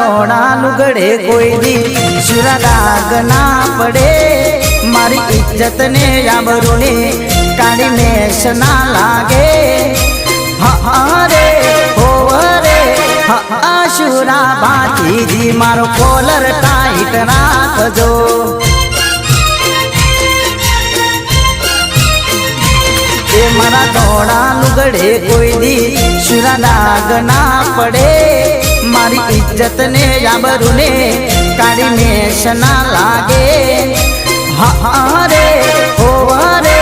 ધોળા લુગડે કોઈ દી શુરા દાગ ના પડે મારી इज्जत ने आबरू ने काली मेष ना लागे हरे हो रे शुरा भातीजी मारो कॉलर टाइट राखजो मारा धोड़ा लुगड़े कोई दी शुरा दाग ना पड़े मारी इज्जत ने आबरू ने काली मेष ना लागे हरे हो रे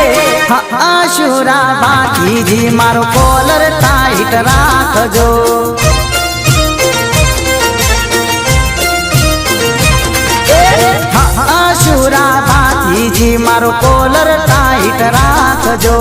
शुरा भातीजी मारो कॉलर टाइट राखजो शुरा भातीजी मारो कॉलर टाइट राखजो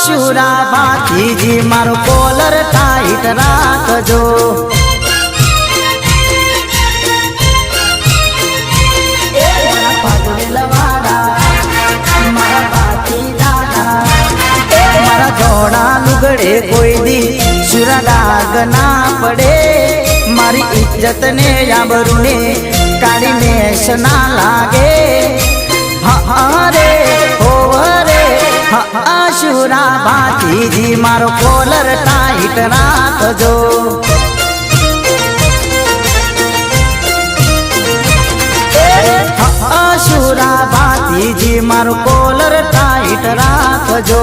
शुरा भातीजी मारो कॉलर टाइट राखजो मारा धोड़ा लुगड़े कोई दी शुरा दाग ना पड़े मारी इज्जत ने आबरू ने काली मेष ना लागे हरे हो रे शुरा भातीजी मारो कॉलर टाइट राखजो शुरा भातीजी मारो कॉलर टाइट राखजो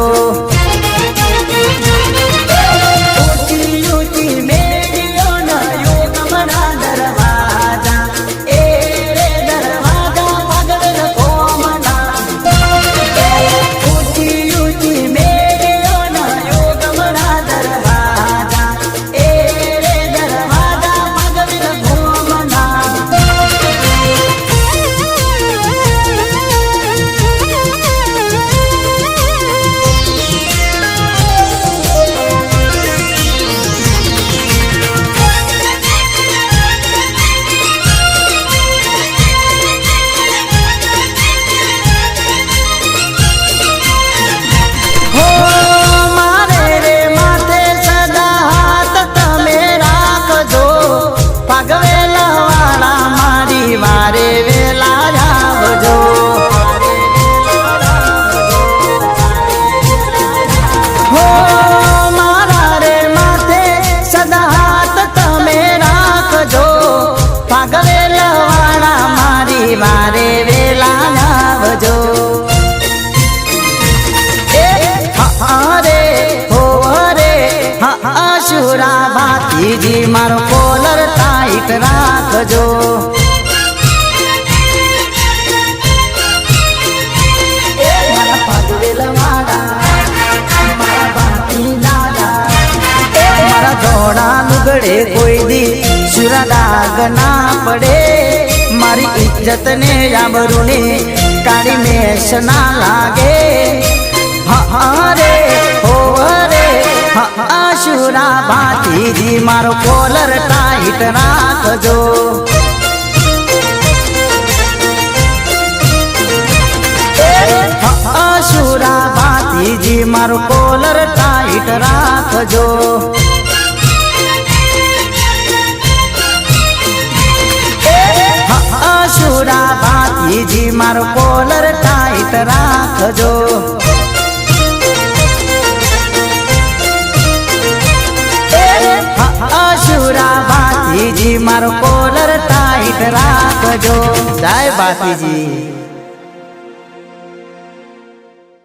मारे वेला लावजो हरे हो रे शुरा भातीजी मारो कॉलर टाइट राखजो मारा धोड़ा लुगड़े कोई दी शुरा दाग ना पड़े मारी इज्जत ने आबरू ने काली मेष ना लागे हरे हो रे शुरा भातीजी मारो कॉलर टाइट राखजो शुरा भातीजी ભાતીજી મારો કોલર ટાઈટ રાખજો શુરા ભાતીજી મારો કોલર ટાઈટ રાખજો શુરા ભાતીજી મારો કોલર ટાઈટ રાખજો જય ભાતીજી।